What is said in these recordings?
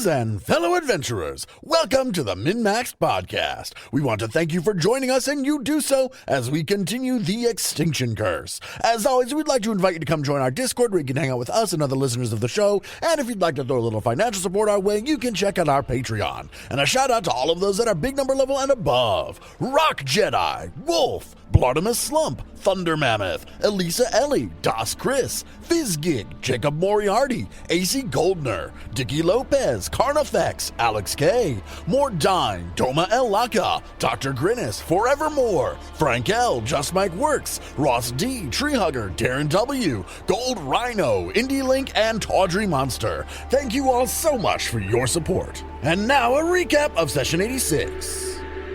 friends and fellow adventurers. Welcome to the MNmaxed podcast. We want to thank you for joining us, and you do so as we continue the Extinction curse. As always, we'd like to invite you to come join our Discord where you can hang out with us and other listeners of the show. And if you'd like to throw a little financial support our way, you can check out our Patreon. And a shout out to all of those that are big number level and above. Rock Jedi, Wolf, Blartimus Slump, Thunder Mammoth, Elisa Ellie, Das Chris, Fizzgig, Jacob Moriarty, AC Goldner, Dicky Lopez, Carnifex, Alex K, Mordine, Doma El Laka, Dr. Grinnis, Forevermore, Frank L, Just Mike Works, Ross D, Treehugger, Darren W, Gold Rhino, Indie Link, and Tawdry Monster. Thank you all so much for your support. And now a recap of Session 86.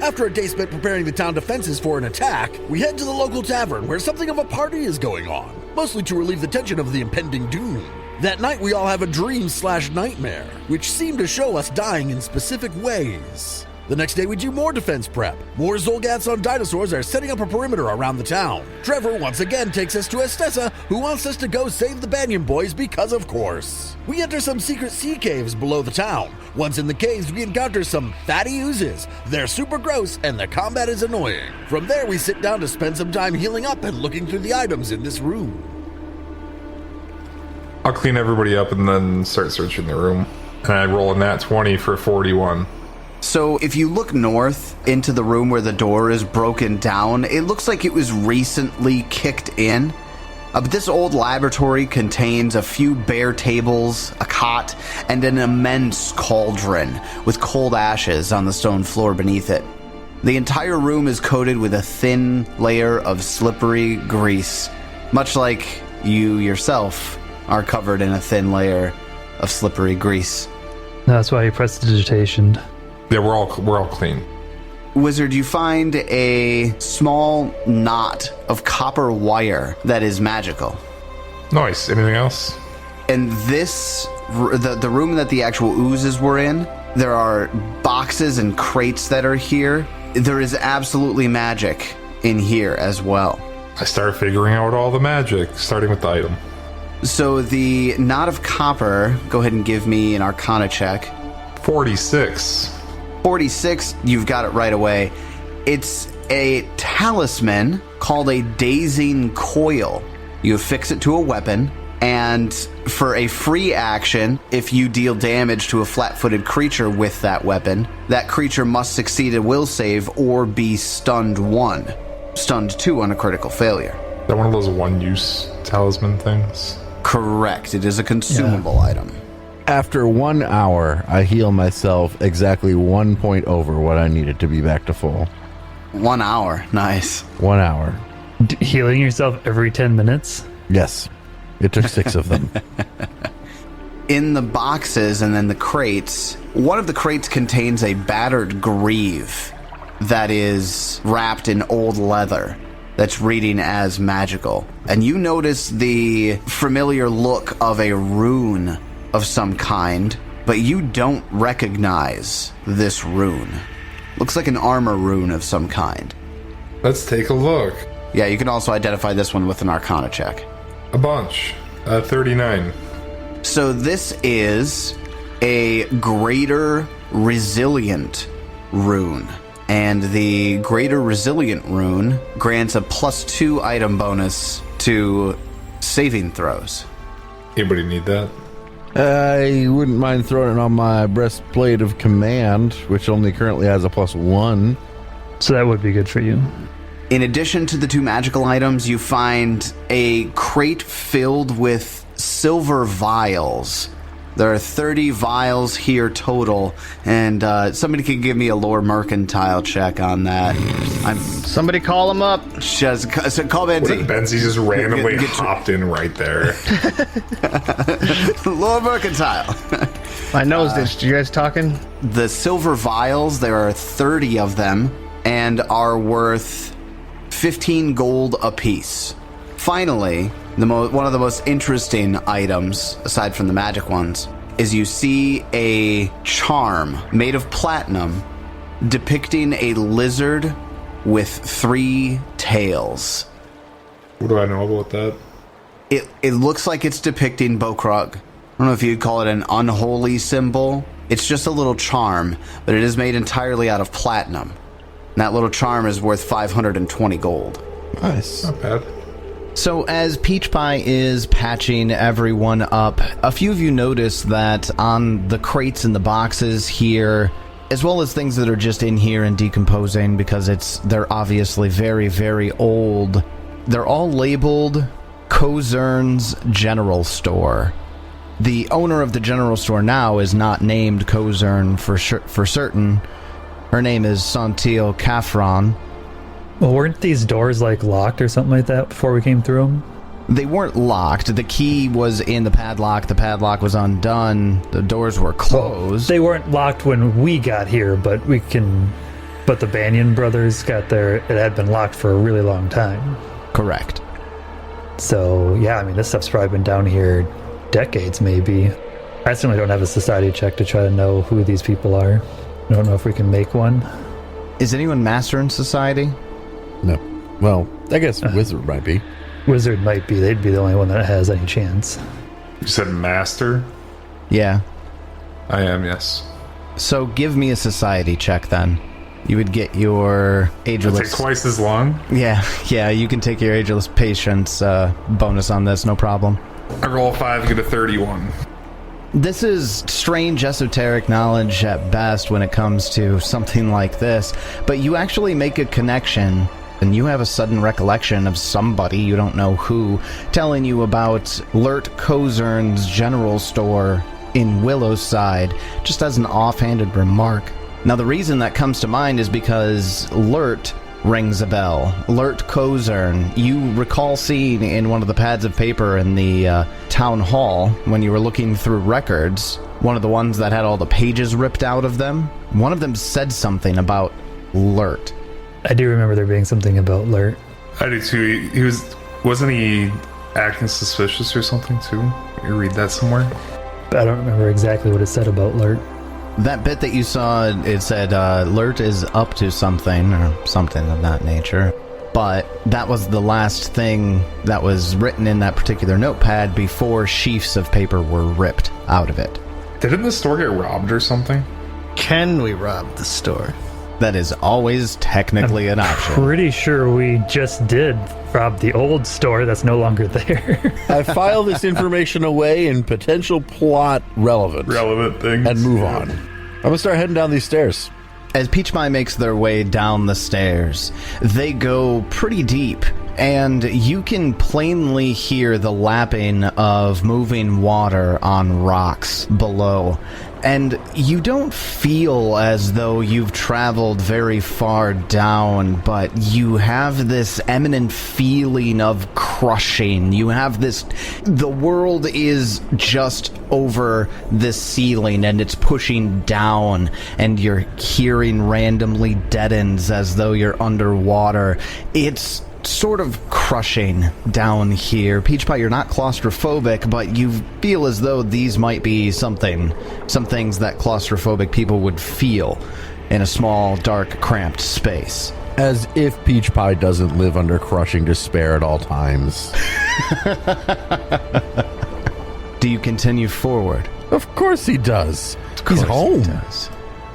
After a day spent preparing the town defenses for an attack, we head to the local tavern where something of a party is going on, mostly to relieve the tension of the impending doom. That night we all have a dream/nightmare, which seem to show us dying in specific ways. The next day we do more defense prep. More Zolgaths on dinosaurs are setting up a perimeter around the town. Trevor once again takes us to Estessa, who wants us to go save the Banyan Boys because of course. We enter some secret sea caves below the town. Once in the caves, we encounter some fatty oozes. They're super gross and their combat is annoying. From there, we sit down to spend some time healing up and looking through the items in this room. I'll clean everybody up and then start searching the room. And I roll a nat 20 for 41. So if you look north into the room where the door is broken down, it looks like it was recently kicked in. But this old laboratory contains a few bare tables, a cot, and an immense cauldron with cold ashes on the stone floor beneath it. The entire room is coated with a thin layer of slippery grease, much like you yourself are covered in a thin layer of slippery grease. That's why you prestidigitation. Yeah, we're all clean. Wizard, you find a small knot of copper wire that is magical. Nice. Anything else? And this, the room that the actual oozes were in, there are boxes and crates that are here. There is absolutely magic in here as well. I start figuring out all the magic, starting with the item. So the knot of copper, go ahead and give me an Arcana check. 46. 46, you've got it right away. It's a talisman called a dazing coil. You affix it to a weapon, and for a free action, if you deal damage to a flat-footed creature with that weapon, that creature must succeed a will save or be stunned 1. Stunned 2 on a critical failure. Is that one of those one-use talisman things? Correct. It is a consumable item. After 1 hour, I heal myself exactly 1 point over what I needed to be back to full. 1 hour. Nice. 1 hour. Healing yourself every 10 minutes? Yes. It took 6 of them. In the boxes and then the crates, one of the crates contains a battered greave that is wrapped in old leather that's reading as magical. And you notice the familiar look of a rune of some kind, but you don't recognize this rune. Looks like an armor rune of some kind. Let's take a look. Yeah, you can also identify this one with an Arcana check. A bunch. 39. So this is a greater resilient rune. And the greater resilient rune grants a +2 item bonus to saving throws. Anybody need that? I wouldn't mind throwing it on my breastplate of command, which only currently has a +1. So that would be good for you. In addition to the 2 magical items, you find a crate filled with silver vials. There are 30 vials here total, and somebody can give me a lore mercantile check on that. Somebody call him up. So call What Benzie. if Benzie just randomly hopped in right there? Lore mercantile. My nose itched. You guys talking? The silver vials, there are 30 of them, and are worth 15 gold apiece. Finally, one of the most interesting items, aside from the magic ones, is you see a charm made of platinum depicting a lizard with 3 tails. What do I know about that? It looks like it's depicting Bokrug. I don't know if you'd call it an unholy symbol. It's just a little charm, but it is made entirely out of platinum. And that little charm is worth 520 gold. Nice. Not bad. So as Peach Pie is patching everyone up, a few of you notice that on the crates and the boxes here, as well as things that are just in here and decomposing because they're obviously very, very old, they're all labeled Kozern's General Store. The owner of the general store now is not named Kozern for certain. Her name is Santil Kafron. Well, weren't these doors like locked or something like that before we came through them? They weren't locked. The key was in the padlock. The padlock was undone. The doors were closed. They weren't locked when we got here, but the Banyan brothers got there. It had been locked for a really long time. Correct. So, yeah, I mean, this stuff's probably been down here decades, maybe. I certainly don't have a society check to try to know who these people are. I don't know if we can make one. Is anyone master in society? No. Well, I guess Wizard might be. Wizard might be. They'd be the only one that has any chance. You said master? Yeah. I am, yes. So give me a society check then. You would get your ageless... It'll take twice as long? Yeah, you can take your ageless patience bonus on this, no problem. I roll a 5, get a 31. This is strange esoteric knowledge at best when it comes to something like this, but you actually make a connection, and you have a sudden recollection of somebody, you don't know who, telling you about Lurt Kozern's General Store in Willowside, just as an offhanded remark. Now, the reason that comes to mind is because Lurt rings a bell. Lurt Kozern. You recall seeing in one of the pads of paper in the town hall when you were looking through records, one of the ones that had all the pages ripped out of them, one of them said something about Lurt. I do remember there being something about Lurt. I do too. Wasn't he acting suspicious or something too? You read that somewhere? I don't remember exactly what it said about Lurt. That bit that you saw, it said Lurt is up to something, or something of that nature. But that was the last thing that was written in that particular notepad before sheafs of paper were ripped out of it. Didn't the store get robbed or something? Can we rob the store? That is always technically an option. Pretty sure we just did rob the old store that's no longer there. I file this information away in potential plot relevant Things. and move on. I'm going to start heading down these stairs. As Peach Pie makes their way down the stairs, they go pretty deep, and you can plainly hear the lapping of moving water on rocks below. And you don't feel as though you've traveled very far down, but you have this eminent feeling of crushing. You have this... The world is just over this ceiling, and it's pushing down, and your hearing randomly deadens as though you're underwater. It's sort of crushing down here. Peach Pie, you're not claustrophobic, but you feel as though these might be some things that claustrophobic people would feel in a small, dark, cramped space. As if Peach Pie doesn't live under crushing despair at all times. Do you continue forward? Of course he does. He's home.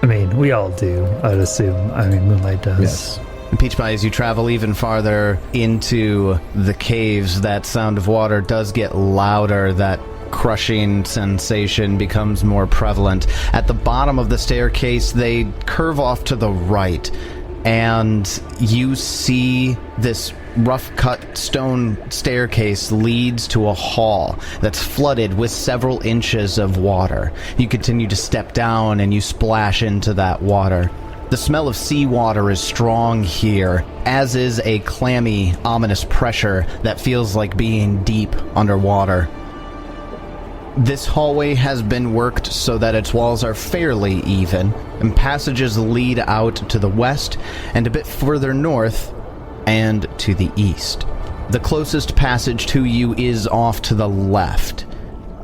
I mean, we all do, I'd assume. I mean, Moonlight does. Yes. And Peach Pie, as you travel even farther into the caves, that sound of water does get louder. That crushing sensation becomes more prevalent. At the bottom of the staircase, they curve off to the right, and you see this rough-cut stone staircase leads to a hall that's flooded with several inches of water. You continue to step down, and you splash into that water. The smell of seawater is strong here, as is a clammy, ominous pressure that feels like being deep underwater. This hallway has been worked so that its walls are fairly even, and passages lead out to the west and a bit further north and to the east. The closest passage to you is off to the left.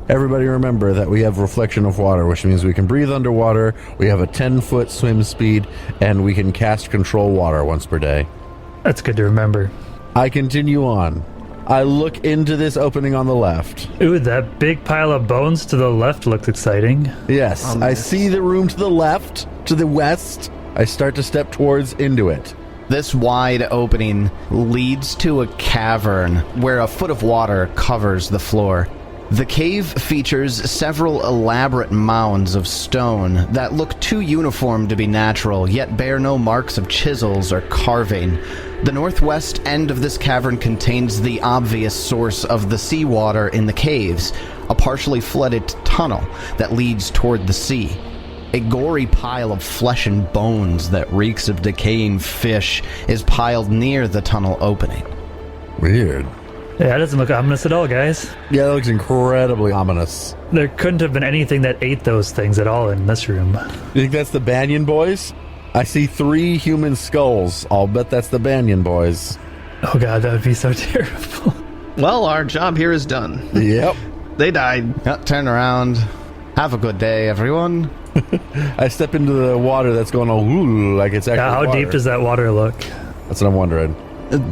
Everybody remember that we have reflection of water, which means we can breathe underwater, we have a 10-foot swim speed, and we can cast control water once per day. That's good to remember. I continue on. I look into this opening on the left. Ooh, that big pile of bones to the left looks exciting. Yes, I see the room to the left, to the west. I start to step towards into it. This wide opening leads to a cavern where a foot of water covers the floor. The cave features several elaborate mounds of stone that look too uniform to be natural, yet bear no marks of chisels or carving. The northwest end of this cavern contains the obvious source of the seawater in the caves, a partially flooded tunnel that leads toward the sea. A gory pile of flesh and bones that reeks of decaying fish is piled near the tunnel opening. Weird. Yeah, that doesn't look ominous at all, guys. Yeah, that looks incredibly ominous. There couldn't have been anything that ate those things at all in this room. You think that's the Banyan boys? I see 3 human skulls. I'll bet that's the Banyan boys. Oh god, that would be so terrible. Well, our job here is done. Yep. They died. Yep, turn around. Have a good day, everyone. I step into the water that's going all ooh, like it's actually How water. deep does that water look? That's what I'm wondering.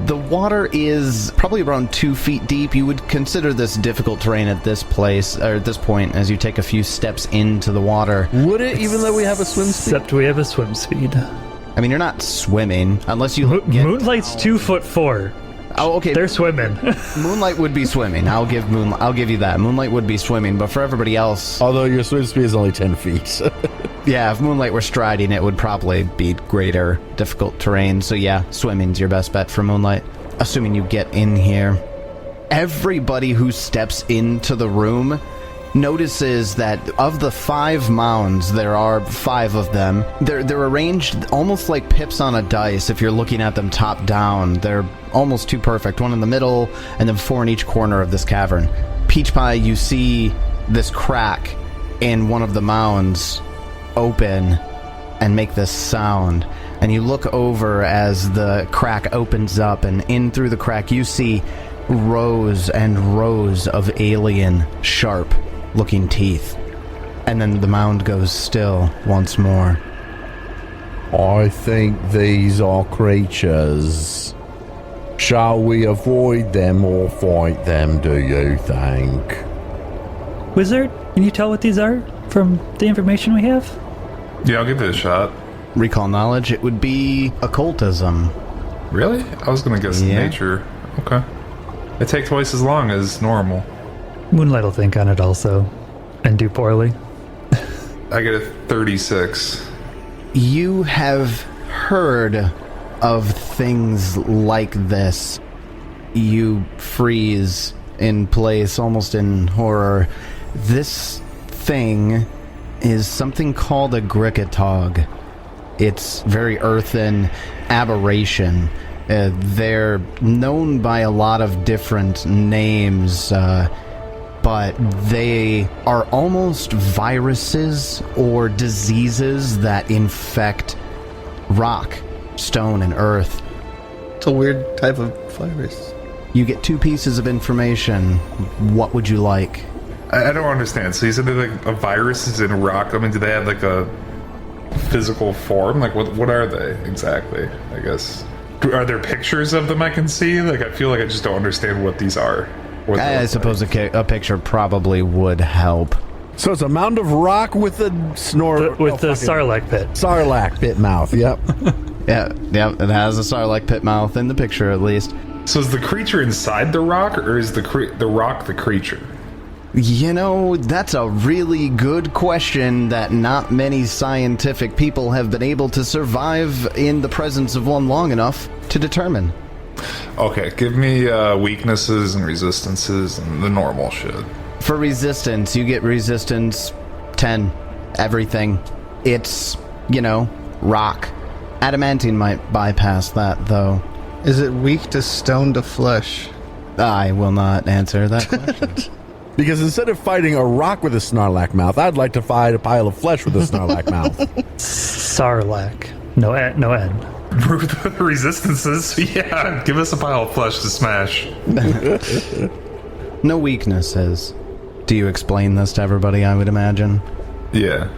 The water is probably around 2 feet deep. You would consider this difficult terrain at this place, or at this point, as you take a few steps into the water. Would it, even though we have a swim speed? Except we have a swim speed. I mean, you're not swimming, unless you get... Moonlight's 2'4". Oh, okay. They're swimming. Moonlight would be swimming. I'll give you that. Moonlight would be swimming, but for everybody else... Although your swim speed is only 10 feet. Yeah, if Moonlight were striding, it would probably be greater difficult terrain. So yeah, swimming's your best bet for Moonlight, assuming you get in here. Everybody who steps into the room notices that of the 5 mounds, there are 5 of them. They're arranged almost like pips on a dice if you're looking at them top down. They're almost too perfect. 1 in the middle, and then 4 in each corner of this cavern. Peach Pie, you see this crack in one of the mounds open and make this sound. And you look over as the crack opens up, and in through the crack you see rows and rows of alien, sharp-looking teeth. And then the mound goes still once more. I think these are creatures. Shall we avoid them or fight them, do you think? Wizard, can you tell what these are from the information we have? Yeah, I'll give it a shot. Recall knowledge, it would be occultism. Really? I was gonna guess Yeah. nature. Okay. It takes twice as long as normal. Moonlight will think on it also, and do poorly. I get a 36. You have heard of things like this. You freeze in place, almost in horror. This thing is something called a Grickatog. It's very earthen aberration. They're known by a lot of different names, but they are almost viruses or diseases that infect rock, stone, and earth. It's a weird type of virus. You get 2 pieces of information. What would you like? I don't understand. So you said that like a virus is in rock. I mean, do they have like a physical form? Like what are they exactly? I guess. Are there pictures of them I can see? Like I feel like I just don't understand what these are. I suppose a picture probably would help. So it's a mound of rock with a The Sarlacc pit. Sarlacc pit mouth, yep. Yeah, it has a Sarlacc pit mouth in the picture at least. So is the creature inside the rock, or is the rock the creature? You know, that's a really good question that not many scientific people have been able to survive in the presence of one long enough to determine. Okay, give me weaknesses and resistances and the normal shit. For resistance, you get resistance 10. Everything. It's, rock. Adamantine might bypass that, though. Is it weak to stone to flesh? I will not answer that question. Because instead of fighting a rock with a Snarlack mouth, I'd like to fight a pile of flesh with a Snarlack mouth. Sarlacc. No N. The resistances, yeah, give us a pile of flesh to smash. No weaknesses. Do you explain this to everybody, I would imagine? Yeah.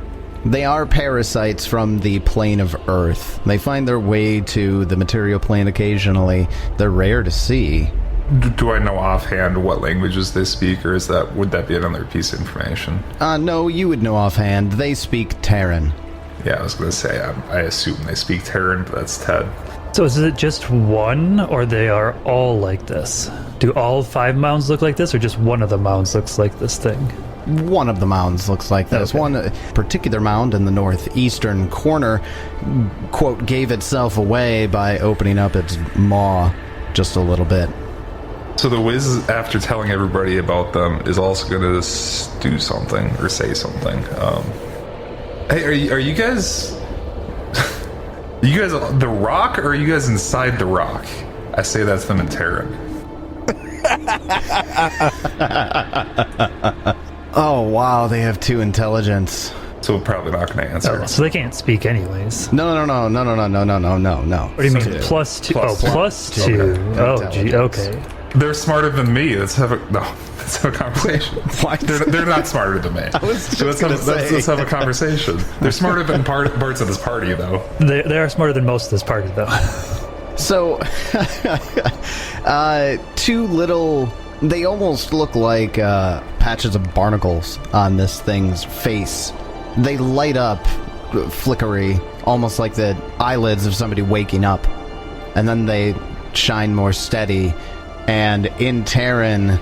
They are parasites from the plane of Earth. They find their way to the material plane occasionally. They're rare to see. Do I know offhand what languages they speak, or would that be another piece of information? No, you would know offhand. They speak Terran. Yeah, I was going to say, I assume they speak Terran, but that's Ted. So is it just one, or they are all like this? Do all 5 mounds look like this, or just one of the mounds looks like this thing? One of the mounds looks like this. Okay. One particular mound in the northeastern corner, quote, gave itself away by opening up its maw just a little bit. So the Wiz, after telling everybody about them, is also going to do something or say something. Hey, are you guys... you guys the rock, or are you guys inside the rock? I say that's them in Terran. Oh, wow, they have 2 intelligence. So we're probably not going to answer. Oh, so they can't speak anyways. No. What do you mean? Plus 2? Plus 2. Okay. Oh, gee, okay. They're smarter than me. Let's have a conversation. Why? They're not smarter than me. was just Let's have a conversation. They're smarter than parts of this party, though. They are smarter than most of this party, though. So, 2 little... They almost look like patches of barnacles on this thing's face. They light up, flickery, almost like the eyelids of somebody waking up. And then they shine more steady. And in Terran,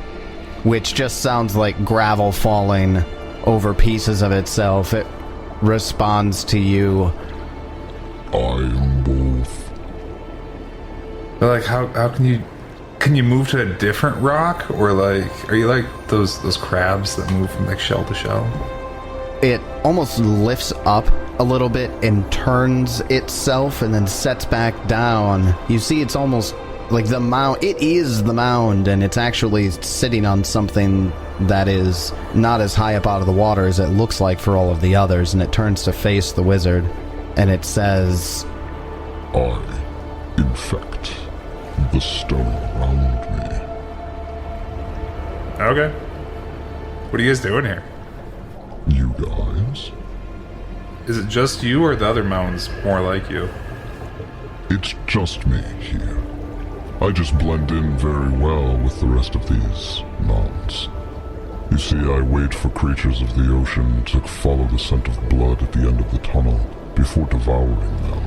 which just sounds like gravel falling over pieces of itself, it responds to you. I am both. But like, how can you move to a different rock, or like, are you like those crabs that move from like shell to shell? It almost lifts up a little bit and turns itself and then sets back down. You see, it's almost like the mound. It is the mound, and it's actually sitting on something that is not as high up out of the water as it looks like for all of the others, and it turns to face the wizard, and it says, I infect the stone around me. Okay. What are you guys doing here? You guys? Is it just you, or the other mounds more like you? It's just me here. I just blend in very well with the rest of these mounds. You see, I wait for creatures of the ocean to follow the scent of blood at the end of the tunnel before devouring them.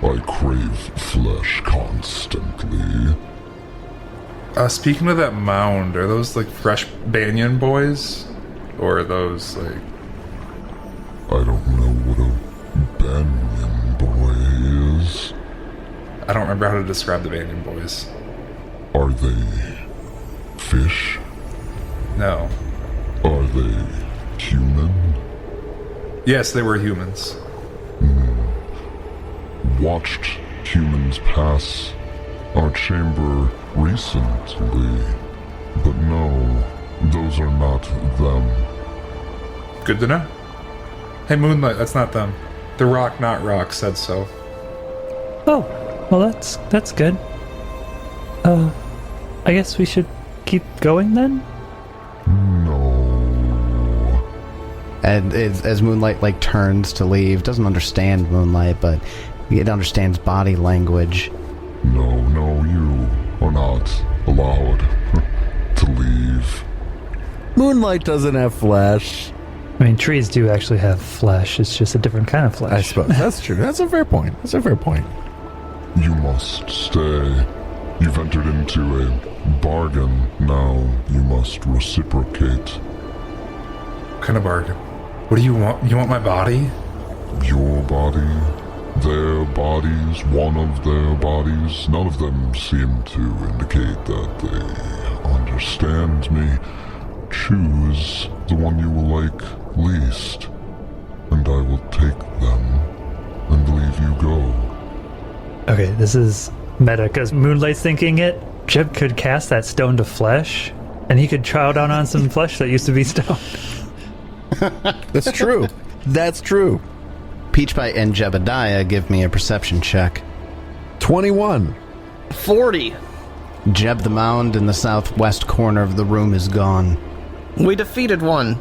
I crave flesh constantly. Speaking of that mound, are those like fresh banyan boys? Or are those like... I don't know what a banyan boy is. I don't remember how to describe the banyan boys. Are they fish? No. Are they human? Yes, they were humans. Watched humans pass our chamber recently, but no, those are not them. Good to know. Hey, Moonlight, that's not them. The rock, not rock, said so. Oh, well, that's good. I guess we should keep going then? No. and as Moonlight like turns to leave, doesn't understand Moonlight, but it understands body language. No, you are not allowed to leave. Moonlight doesn't have flesh. I mean, trees do actually have flesh. It's just a different kind of flesh. I suppose. That's true. That's a fair point. You must stay. You've entered into a bargain. Now you must reciprocate. What kind of bargain? What do you want? You want my body? Your body, their bodies, one of their bodies. None of them seem to indicate that they understand me. Choose the one you will like least, and I will take them and leave you go. Okay, this is meta, because Moonlight's thinking it. Jeb could cast that stone to flesh, and he could chow down on some flesh that used to be stone. That's true. That's true. Peachpie and Jebediah, give me a perception check. 21. 40. Jeb the mound in the southwest corner of the room is gone. We defeated one.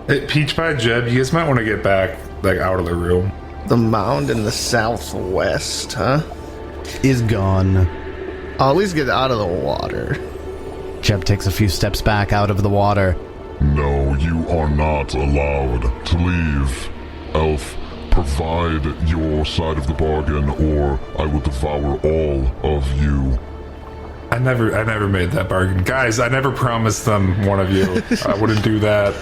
Hey, Peach Pie, Jeb, you guys might want to get back, like, out of the room. The mound in the southwest, huh? Is gone. I'll at least get out of the water. Jeb takes a few steps back out of the water. No, you are not allowed to leave. Elf, provide your side of the bargain, or I will devour all of you. I never made that bargain. Guys, I never promised them one of you. I wouldn't do that.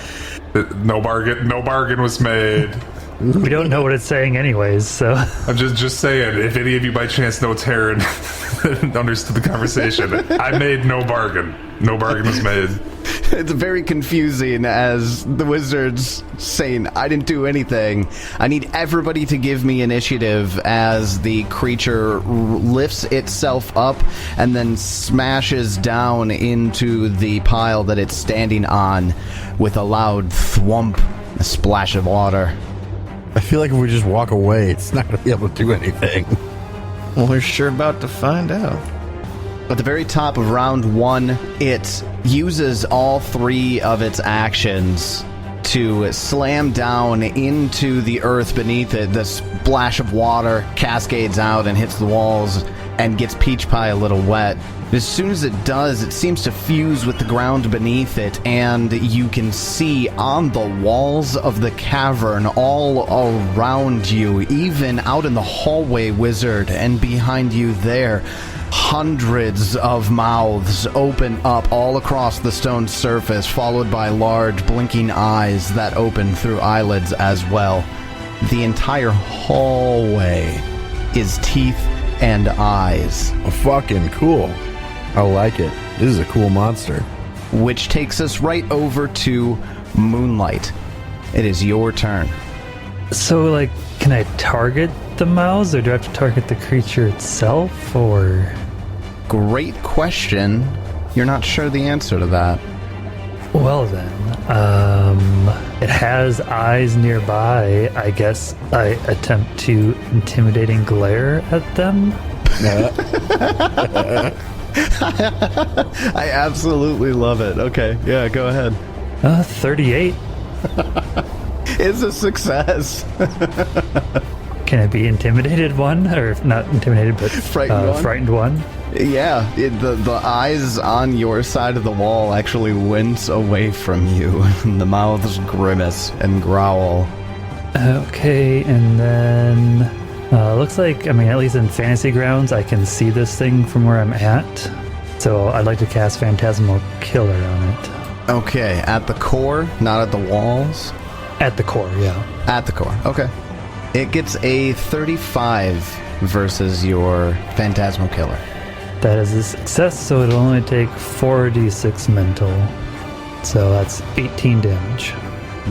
No bargain was made. We don't know what it's saying anyways, so... I'm just saying, if any of you by chance know Terran understood the conversation, I made no bargain. No bargain was made. It's very confusing as the wizard's saying, I didn't do anything. I need everybody to give me initiative as the creature lifts itself up and then smashes down into the pile that it's standing on with a loud thwomp, a splash of water. I feel like if we just walk away, it's not going to be able to do anything. Well, we're sure about to find out. At the very top of round 1, it uses all 3 of its actions to slam down into the earth beneath it. The splash of water cascades out and hits the walls and gets Peach Pie a little wet. As soon as it does, it seems to fuse with the ground beneath it, and you can see on the walls of the cavern all around you, even out in the hallway, Wizard, and behind you there, hundreds of mouths open up all across the stone surface, followed by large blinking eyes that open through eyelids as well. The entire hallway is teeth and eyes. Fucking cool. I like it. This is a cool monster. Which takes us right over to Moonlight. It is your turn. So, like, can I target the mouths, or do I have to target the creature itself, or... Great question. You're not sure the answer to that. Well then, it has eyes nearby. I guess I attempt to intimidating glare at them. I absolutely love it. Okay, yeah, go ahead. 38. It's a success. Can it be intimidated one? Or not intimidated, but frightened one? Yeah, the eyes on your side of the wall actually wince away from you. The mouths grimace and growl. Okay, and then... looks like, I mean, at least in Fantasy Grounds, I can see this thing from where I'm at. So I'd like to cast Phantasmal Killer on it. Okay, at the core, not at the walls? At the core, yeah. At the core, okay. It gets a 35 versus your Phantasmal Killer. That is a success, so it'll only take 4d6 mental. So that's 18 damage.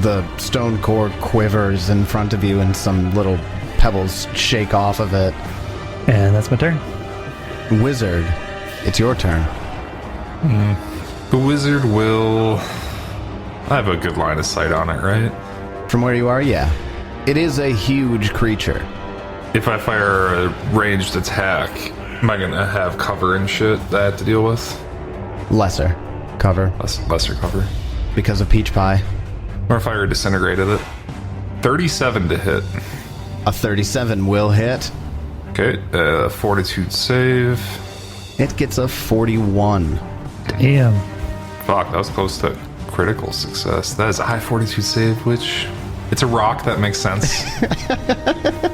The stone core quivers in front of you and some little pebbles shake off of it. And that's my turn. Wizard, it's your turn. The wizard will... I have a good line of sight on it, right? From where you are, yeah. It is a huge creature. If I fire a ranged attack, am I going to have cover and shit that I have to deal with? Lesser cover. Lesser cover. Because of Peach Pie. Or if I fire disintegrated it. 37 to hit. A 37 will hit. Okay, fortitude save. It gets a 41. Damn. Fuck, that was close to critical success. That is a high fortitude save, which... It's a rock, that makes sense.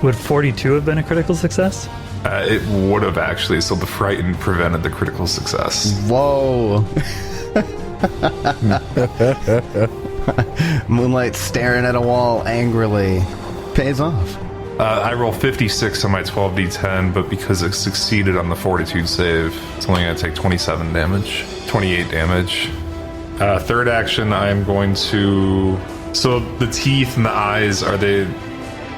Would 42 have been a critical success? It would have, actually, so the frightened prevented the critical success. Whoa. Moonlight staring at a wall angrily. Pays off. I roll 56 on my 12d10, but because it succeeded on the fortitude save, it's only going to take 27 damage. 28 damage. Third action, I am going to... So the teeth and the eyes, are they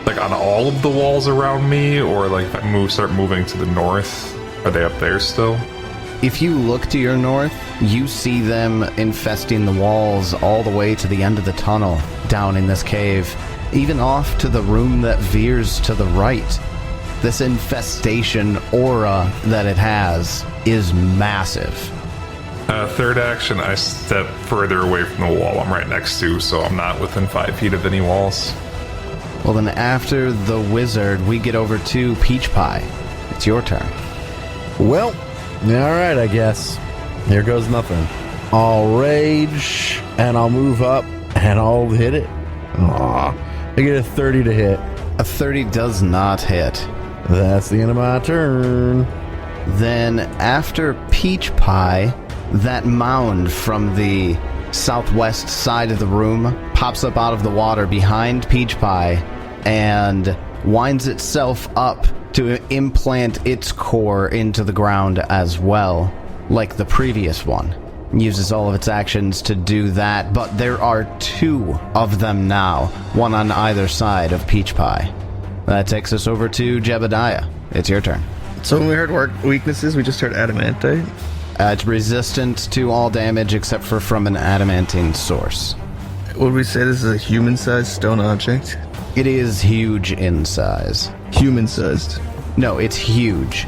like on all of the walls around me? Or like if I start moving to the north, are they up there still? If you look to your north, you see them infesting the walls all the way to the end of the tunnel down in this cave. Even off to the room that veers to the right. This infestation aura that it has is massive. Third action, I step further away from the wall I'm right next to, so I'm not within 5 feet of any walls. Well then after the wizard, we get over to Peach Pie. It's your turn. Well, alright, I guess. Here goes nothing. I'll rage, and I'll move up, and I'll hit it. Aw. I get a 30 to hit. A 30 does not hit. That's the end of my turn. Then, after Peach Pie, that mound from the southwest side of the room pops up out of the water behind Peach Pie and winds itself up to implant its core into the ground as well, like the previous one. Uses all of its actions to do that, but there are 2 of them now, one on either side of Peach Pie. That takes us over to Jebediah. It's your turn. So when we heard weaknesses, we just heard adamantite. It's resistant to all damage except for from an adamantine source. Would we say this is a human-sized stone object? It is huge in size. Human-sized. No, it's huge.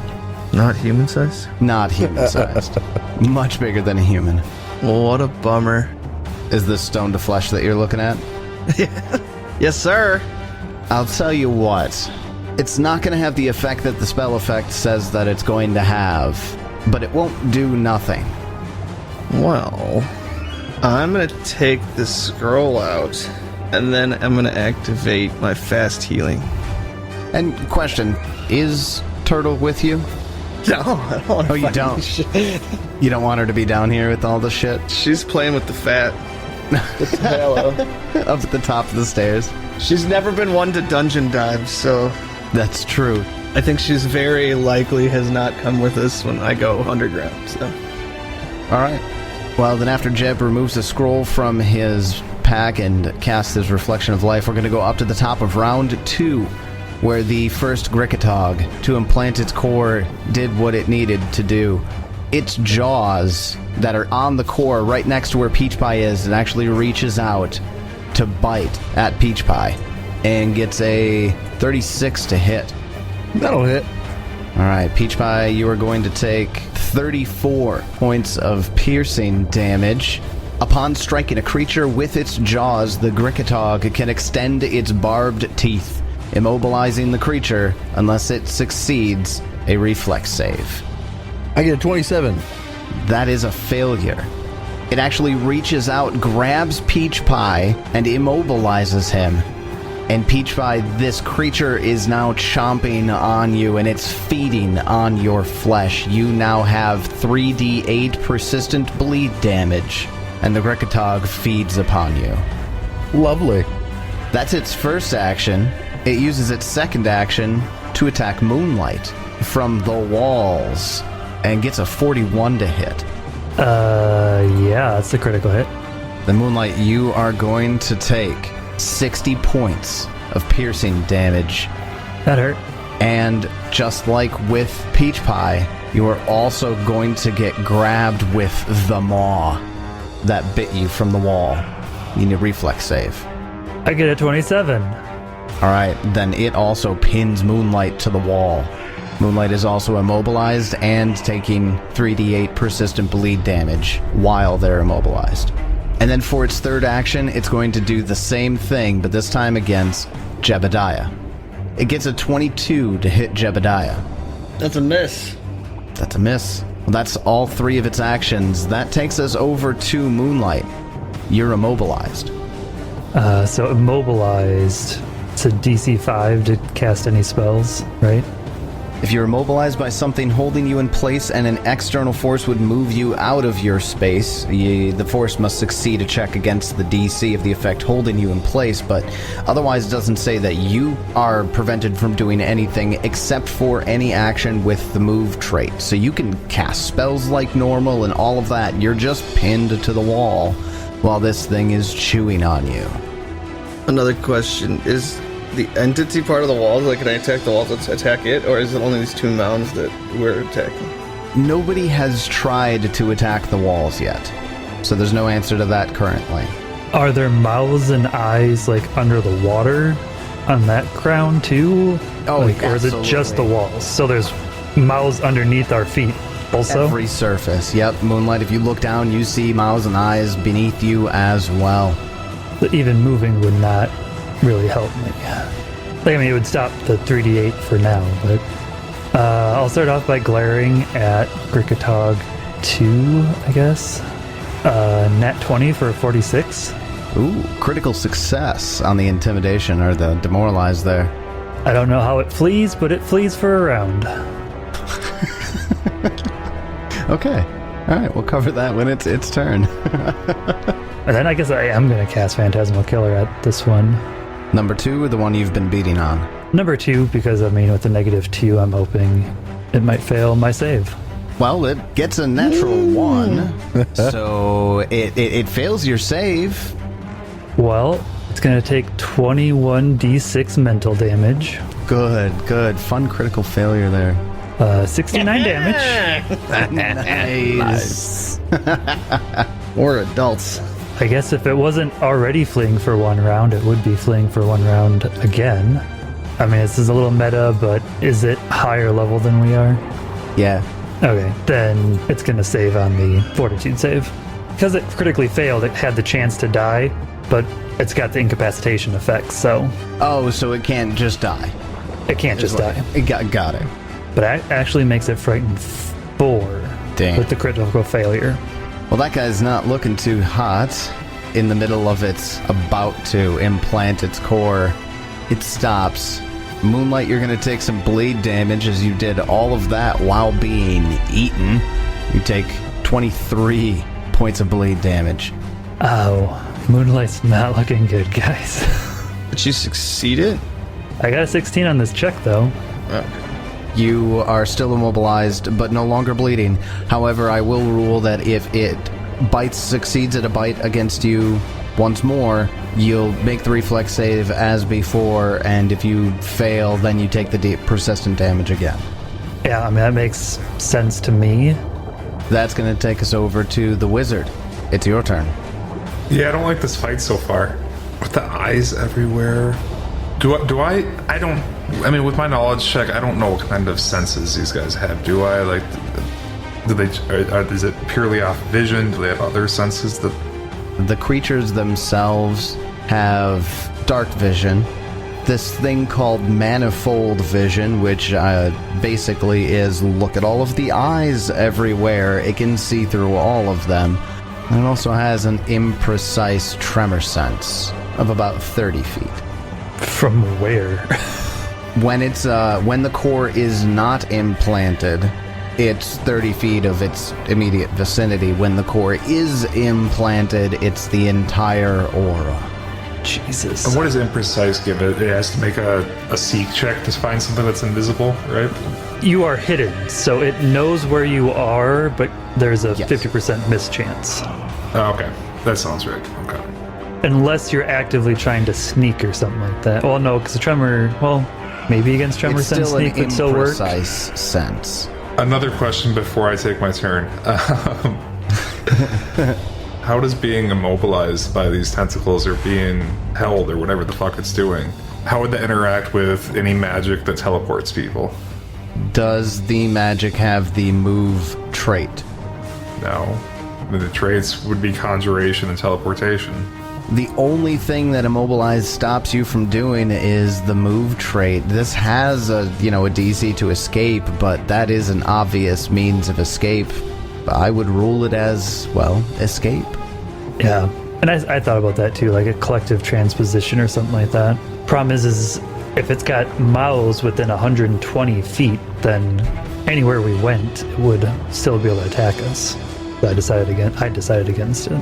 Not human-sized? Not human-sized. Much bigger than a human. Well, what a bummer. Is this stone to flesh that you're looking at? Yes, sir. I'll tell you what. It's not going to have the effect that the spell effect says that it's going to have, but it won't do nothing. Well, I'm going to take the scroll out, and then I'm going to activate my fast healing. And question, is Turtle with you? No, I don't want to. Oh, you don't? You don't want her to be down here with all the shit? She's playing with the fat. With the halo. Up at the top of the stairs. She's never been one to dungeon dive, so That's true. I think she's very likely has not come with us when I go underground, so. Alright. Well, then after Jeb removes the scroll from his pack and casts his Reflection of Life, we're going to go up to the top of round 2, where the first Grickatog, to implant its core, did what it needed to do. Its jaws that are on the core right next to where Peach Pie is, it actually reaches out to bite at Peach Pie and gets a 36 to hit. That'll hit. Alright, Peach Pie, you are going to take 34 points of piercing damage. Upon striking a creature with its jaws, the Grickatog can extend its barbed teeth, immobilizing the creature unless it succeeds a reflex save. I get a 27. That is a failure. It actually reaches out, grabs Peach Pie, and immobilizes him. And Peach Pie, this creature is now chomping on you, and it's feeding on your flesh. You now have 3d8 persistent bleed damage, and the Grickatog feeds upon you. Lovely. That's its first action. It uses its second action to attack Moonlight from the walls, and gets a 41 to hit. Yeah, that's a critical hit. The Moonlight, you are going to take 60 points of piercing damage. That hurt. And just like with Peach Pie, you are also going to get grabbed with the maw that bit you from the wall. You need a reflex save. I get a 27. Alright, then it also pins Moonlight to the wall. Moonlight is also immobilized and taking 3d8 persistent bleed damage while they're immobilized. And then for its third action, it's going to do the same thing, but this time against Jebediah. It gets a 22 to hit Jebediah. That's a miss. That's a miss. Well, that's all 3 of its actions. That takes us over to Moonlight. You're immobilized. So immobilized. It's a DC 5 to cast any spells, right? If you're immobilized by something holding you in place and an external force would move you out of your space, the force must succeed a check against the DC of the effect holding you in place, but otherwise it doesn't say that you are prevented from doing anything except for any action with the move trait. So you can cast spells like normal and all of that. You're just pinned to the wall while this thing is chewing on you. Another question, is the entity part of the walls, like, can I attack the walls to attack it, or is it only these 2 mounds that we're attacking? Nobody has tried to attack the walls yet, so there's no answer to that currently. Are there mouths and eyes, like, under the water on that ground, too? Oh, like, or is it just the walls? So there's mouths underneath our feet also? Every surface, yep. Moonlight, if you look down, you see mouths and eyes beneath you as well. But even moving would not really help me. Like, I mean, it would stop the 3d8 for now, but I'll start off by glaring at Grickatog 2, I guess. Nat 20 for 46. Ooh, critical success on the intimidation or the demoralize there. I don't know how it flees, but it flees for a round. Okay. All right, we'll cover that when it's its turn. And then I guess I am going to cast Phantasmal Killer at this one. Number 2, the one you've been beating on. Number 2, because I mean with the -2, I'm hoping it might fail my save. Well, it gets a natural 1, so it fails your save. Well, it's going to take 21d6 mental damage. Good. Fun critical failure there. 69 damage. Nice. We're adults. I guess if it wasn't already fleeing for 1 round, it would be fleeing for 1 round again. I mean, this is a little meta, but is it higher level than we are? Yeah. Okay, then it's going to save on the Fortitude save. Because it critically failed, it had the chance to die, but it's got the incapacitation effect, so Oh, so it can't just die. it can't just die. It got it. But it actually makes it frightened 4 Damn. with the critical failure. Well, that guy's not looking too hot. In the middle of its about to implant its core, it stops. Moonlight, you're going to take some bleed damage as you did all of that while being eaten. You take 23 points of bleed damage. Oh, Moonlight's not looking good, guys. But you succeeded? I got a 16 on this check, though. Okay. You are still immobilized, but no longer bleeding. However, I will rule that if it succeeds at a bite against you once more, you'll make the reflex save as before, and if you fail, then you take the persistent damage again. Yeah, I mean, that makes sense to me. That's going to take us over to the wizard. It's your turn. Yeah, I don't like this fight so far. With the eyes everywhere. I mean, with my knowledge check, I don't know what kind of senses these guys have. Do I? Like, is it purely off vision? Do they have other senses that... The creatures themselves have dark vision. This thing called manifold vision, which basically is look at all of the eyes everywhere. It can see through all of them. And it also has an imprecise tremor sense of about 30 feet. From where? When the core is not implanted, it's 30 feet of its immediate vicinity. When the core is implanted, it's the entire aura. Jesus. And what does imprecise give it? It has to make a seek check to find something that's invisible, right? You are hidden, so it knows where you are, but there's a Yes. 50% mischance. Oh, okay. That sounds right. Okay. Unless you're actively trying to sneak or something like that. Well, no, because the tremor, well, maybe against tremor It's sense still an sneak would still work. imprecise sense. Another question before I take my turn. How does being immobilized by these tentacles or being held or whatever the fuck it's doing, how would that interact with any magic that teleports people? Does the magic have the move trait? No. The traits would be conjuration and teleportation. The only thing that Immobilize stops you from doing is the move trait. This has a DC to escape, but that is an obvious means of escape. I would rule it as, well, escape. Yeah, and I thought about that too, like a collective transposition or something like that. Problem is if it's got mouths within 120 feet, then anywhere we went it would still be able to attack us. So I decided against it.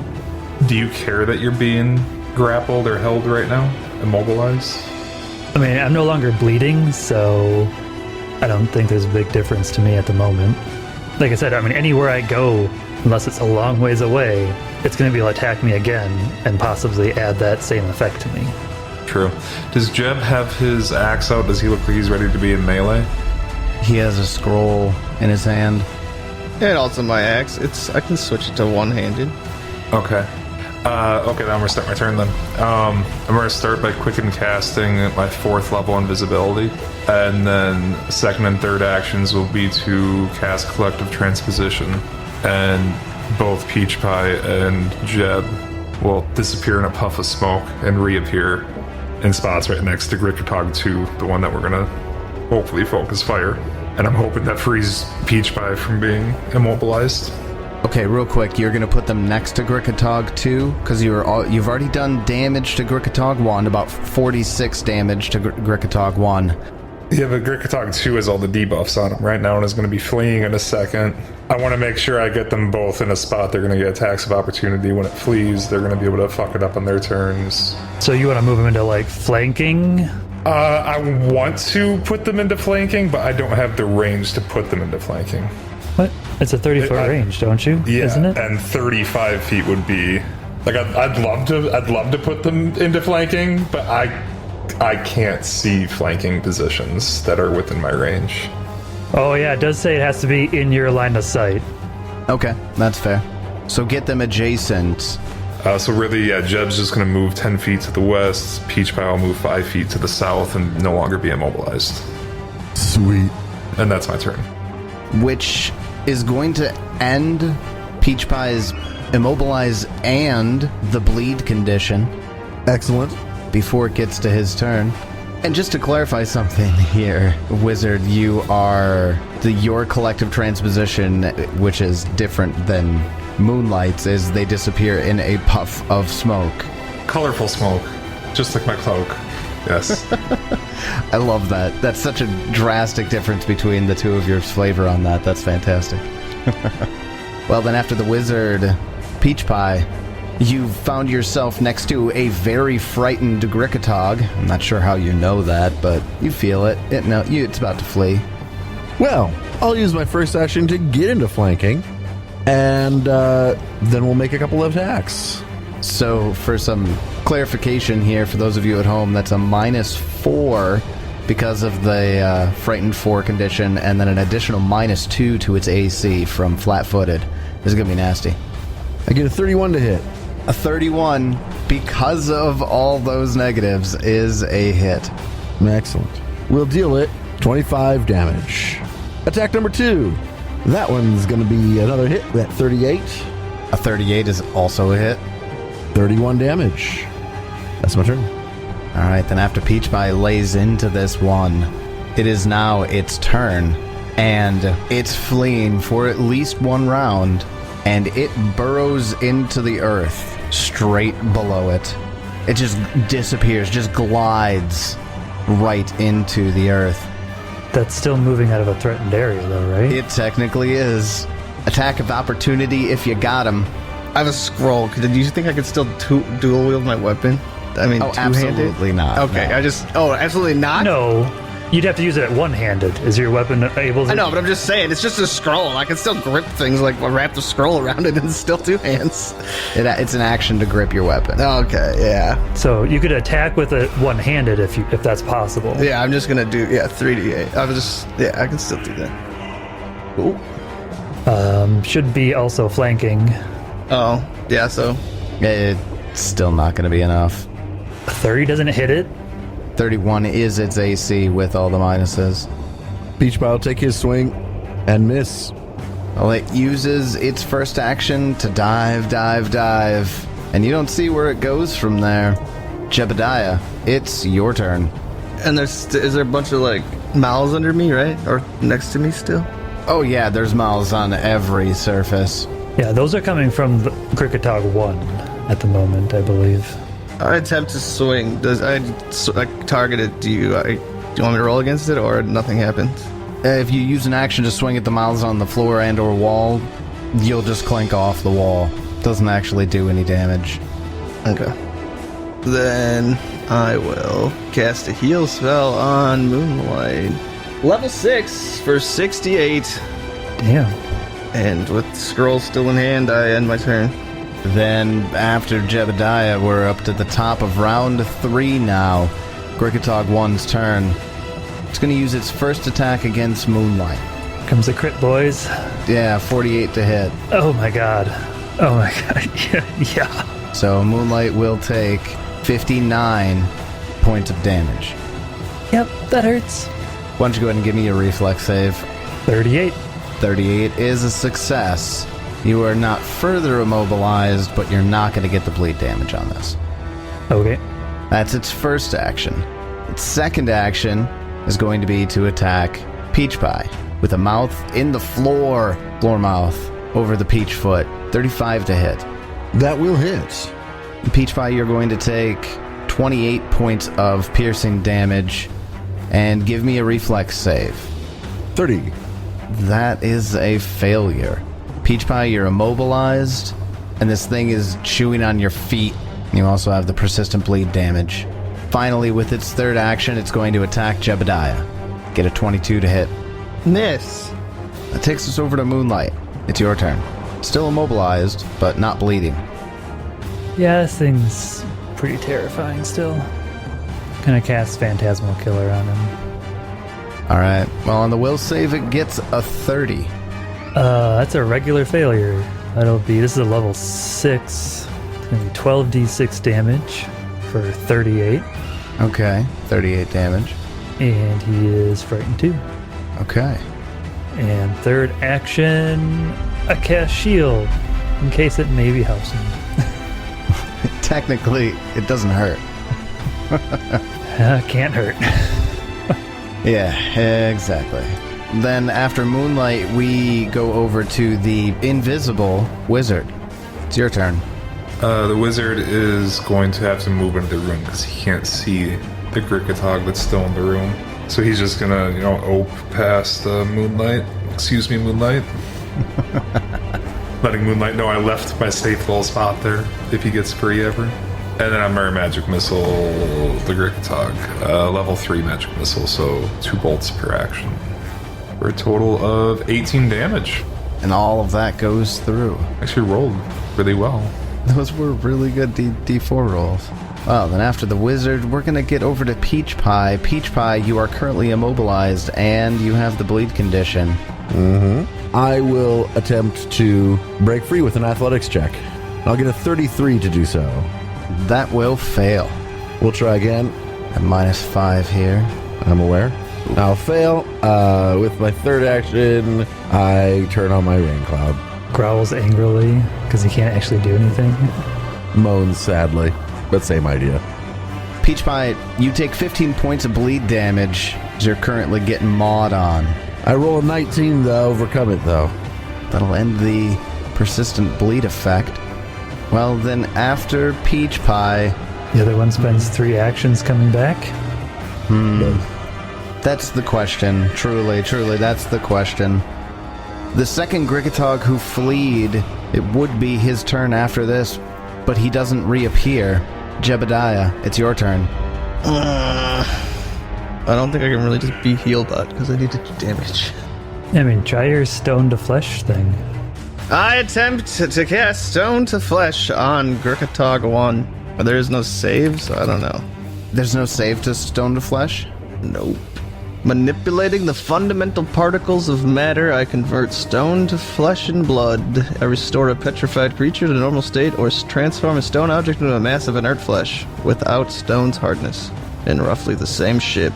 Do you care that you're being grappled or held right now? Immobilized? I mean, I'm no longer bleeding, so I don't think there's a big difference to me at the moment. Like I said, I mean, anywhere I go, unless it's a long ways away, it's going to be able to attack me again and possibly add that same effect to me. True. Does Jeb have his axe out? Does he look like he's ready to be in melee? He has a scroll in his hand. And also my axe. I can switch it to one-handed. Okay. Okay, then I'm gonna start my turn then. I'm gonna start by quicken casting my 4th level invisibility, and then second and third actions will be to cast collective transposition, and both Peach Pie and Jeb will disappear in a puff of smoke and reappear in spots right next to Grickatog 2, the one that we're gonna hopefully focus fire. And I'm hoping that frees Peach Pie from being immobilized. Okay, real quick, you're gonna put them next to Grickatog 2, because you've already done damage to Grickatog 1, about 46 damage to Grickatog 1. Yeah, but Grickatog 2 has all the debuffs on him right now and is going to be fleeing in a second. I want to make sure I get them both in a spot they're going to get attacks of opportunity. When it flees, they're going to be able to fuck it up on their turns. So you want to move them into, like, flanking? I want to put them into flanking, but I don't have the range to put them into flanking. What? It's a 30-foot range, don't you? Yeah, Isn't it? and 35 feet would be... Like, I'd love to put them into flanking, but I can't see flanking positions that are within my range. Oh, yeah, it does say it has to be in your line of sight. Okay, that's fair. So get them adjacent. So really, yeah, Jeb's just going to move 10 feet to the west. Peach Pie will move 5 feet to the south and no longer be immobilized. Sweet. And that's my turn. Which is going to end Peach Pie's immobilize and the bleed condition Excellent. before it gets to his turn. And just to clarify something here, Wizard, you are your collective transposition, which is different than Moonlight's, is they disappear in a puff of smoke. Colorful smoke, just like my cloak. Yes. I love that. That's such a drastic difference between the two of your flavor on that. That's fantastic. Well, then after the Wizard, Peach Pie, you found yourself next to a very frightened Grickatog. I'm not sure how you know that, but you feel it. It's about to flee. Well, I'll use my first action to get into flanking, and then we'll make a couple of attacks. So, for some clarification here, for those of you at home, that's a -4 because of the Frightened 4 condition, and then an additional -2 to its AC from flat-footed. This is going to be nasty. I get a 31 to hit. A 31, because of all those negatives, is a hit. Excellent. We'll deal it 25 damage. Attack number 2. That one's going to be another hit. That 38. A 38 is also a hit. 31 damage. That's my turn. All right, then after Peach Pie lays into this one, it is now its turn, and it's fleeing for at least one round, and it burrows into the earth straight below it. It just disappears, just glides right into the earth. That's still moving out of a threatened area, though, right? It technically is. Attack of opportunity if you got him. I have a scroll. Do you think I could still dual wield my weapon? I mean, two-handed? Absolutely not. Okay, no. Absolutely not? No. You'd have to use it one-handed. Is your weapon able to... I know, but I'm just saying, it's just a scroll. I can still grip things, like wrap the scroll around it and still two hands. It's an action to grip your weapon. Okay, yeah. So you could attack with it one-handed if that's possible. Yeah, I'm just gonna do, 3d8. I can still do that. Cool. Should be also flanking. Oh, yeah, so... It's still not going to be enough. 30 doesn't hit it. 31 is its AC with all the minuses. Peach Pie will take his swing and miss. Well, it uses its first action to dive, and you don't see where it goes from there. Jebediah, it's your turn. And is there a bunch of, mouths under me, right? Or next to me still? Oh yeah, there's mouths on every surface. Yeah, those are coming from the Grickatog 1 at the moment, I believe. I attempt to swing. Target it? Do you want me to roll against it, or nothing happens? If you use an action to swing at the mouths on the floor and or wall, you'll just clank off the wall. Doesn't actually do any damage. Okay. Then I will cast a heal spell on Moonlight. Level 6 for 68. Damn. And with the scroll still in hand, I end my turn. Then, after Jebediah, we're up to the top of round 3 now. Grickatog 1's turn. It's going to use its first attack against Moonlight. Comes the crit, boys. Yeah, 48 to hit. Oh my god. Yeah. So Moonlight will take 59 points of damage. Yep, that hurts. Why don't you go ahead and give me a reflex save? 38. 38 is a success. You are not further immobilized, but you're not going to get the bleed damage on this. Okay. That's its first action. Its second action is going to be to attack Peach Pie with a mouth in the floor mouth. over the peach foot. 35 to hit. That will hit. Peach Pie, you're going to take 28 points of piercing damage and give me a reflex save. 30. That is a failure. Peach Pie, you're immobilized, and this thing is chewing on your feet. You also have the persistent bleed damage. Finally, with its third action, it's going to attack Jebediah. Get a 22 to hit. Miss. That takes us over to Moonlight. It's your turn. Still immobilized, but not bleeding. Yeah, this thing's pretty terrifying still. Gonna cast Phantasmal Killer on him. Alright, well, on the will save, it gets a 30. That's a regular failure. This is a level 6. It's gonna be 12d6 damage for 38. Okay, 38 damage. And he is frightened too. Okay. And third action, I cast Shield in case it maybe helps him. Technically, it doesn't hurt. Can't hurt. Yeah, exactly. Then after Moonlight, we go over to the invisible wizard. It's your turn. The wizard is going to have to move into the room because he can't see the Grickatog that's still in the room. So he's just gonna, ope past Moonlight. Excuse me, Moonlight. Letting Moonlight know I left my safe little spot there if he gets free ever. And then I'm Mirror Magic Missile the Grickatog. Level 3 Magic Missile, so 2 bolts per action. For a total of 18 damage. And all of that goes through. Actually rolled really well. Those were really good D4 rolls. Well, then after the wizard, we're going to get over to Peach Pie. Peach Pie, you are currently immobilized, and you have the bleed condition. Mm-hmm. I will attempt to break free with an athletics check. I'll get a 33 to do so. That will fail. We'll try again. At -5 here. I'm aware. I'll fail. With my third action, I turn on my rain cloud. Growls angrily because he can't actually do anything. Moans sadly, but same idea. Peach Pie, you take 15 points of bleed damage as you're currently getting mauled on. I roll a 19 to overcome it, though. That'll end the persistent bleed effect. Well, then after Peach Pie... The other one spends 3 actions coming back? That's the question. Truly, that's the question. The second Grickatog who fleed, it would be his turn after this, but he doesn't reappear. Jebediah, it's your turn. I don't think I can really just be healed that because I need to do damage. I mean, try your stone to flesh thing. I attempt to cast Stone to Flesh on Grickatog 1, but there is no save, so I don't know. There's no save to Stone to Flesh? Nope. Manipulating the fundamental particles of matter, I convert stone to flesh and blood. I restore a petrified creature to normal state or transform a stone object into a mass of inert flesh without stone's hardness. In roughly the same ship.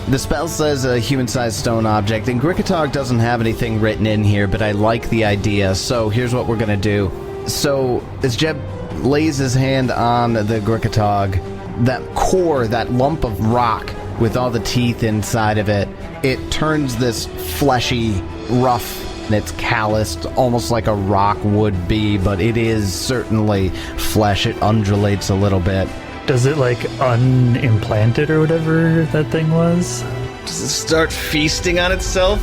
The spell says a human-sized stone object, and Grickatog doesn't have anything written in here, but I like the idea, so here's what we're gonna do. So, as Jeb lays his hand on the Grickatog, that core, that lump of rock with all the teeth inside of it, it turns this fleshy, rough, and it's calloused, almost like a rock would be, but it is certainly flesh. It undulates a little bit. Does it, unimplant it or whatever that thing was? Does it start feasting on itself?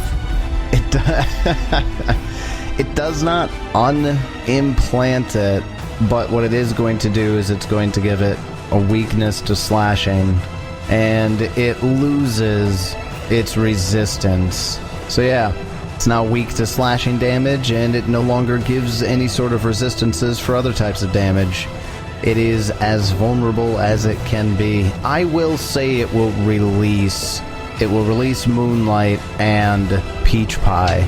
It does not unimplant it, but what it is going to do is it's going to give it a weakness to slashing, and it loses its resistance. So yeah, it's now weak to slashing damage, and it no longer gives any sort of resistances for other types of damage. It is as vulnerable as it can be. I will say it will release Moonlight and Peach Pie,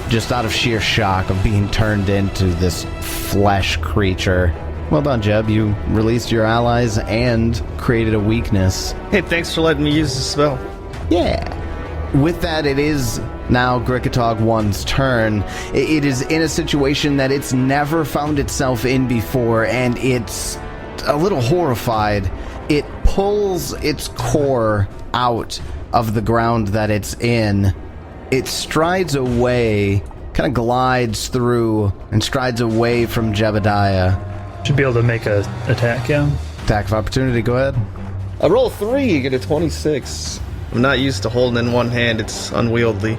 just out of sheer shock of being turned into this flesh creature. Well done, Jeb. You released your allies and created a weakness. Hey, thanks for letting me use the spell. Yeah. With that, it is now Grickatog 1's turn. It is in a situation that it's never found itself in before, and it's a little horrified. It pulls its core out of the ground that it's in. It strides away, kind kind of glides through and strides away from Jebediah. Should be able to make a attack, yeah. Attack of opportunity, go ahead. I roll 3, get a 26. I'm not used to holding in one hand, it's unwieldy.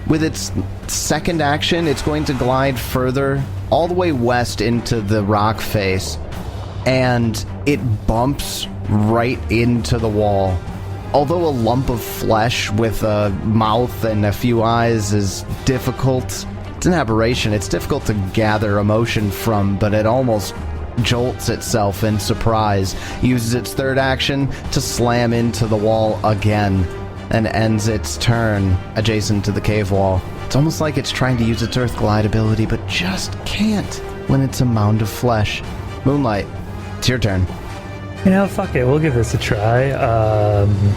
With its second action, it's going to glide further, all the way west into the rock face, and it bumps right into the wall. Although a lump of flesh with a mouth and a few eyes is difficult, it's an aberration, it's difficult to gather emotion from, but it almost jolts itself in surprise, uses its third action to slam into the wall again, and ends its turn adjacent to the cave wall. It's almost like it's trying to use its Earth Glide ability, but just can't when it's a mound of flesh. Moonlight, it's your turn. You know, fuck it, we'll give this a try.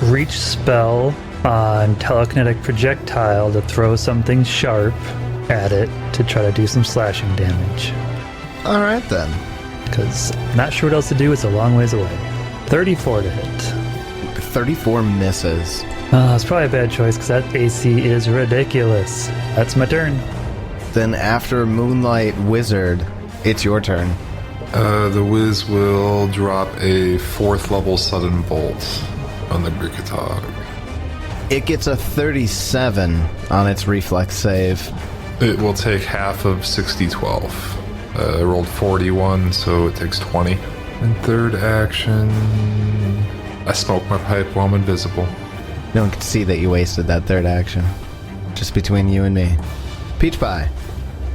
Reach spell on telekinetic projectile to throw something sharp at it to try to do some slashing damage. Alright then. Because I'm not sure what else to do, it's a long ways away. 34 to hit. 34 misses. It's probably a bad choice because that AC is ridiculous. That's my turn. Then after Moonlight Wizard, it's your turn. The Wiz will drop a 4th level sudden bolt on the Grickatog. It gets a 37 on its reflex save. It will take half of 60-12. I rolled 41, so it takes 20. And third action, I smoke my pipe while I'm invisible. No one can see that you wasted that third action. Just between you and me. Peach Pie.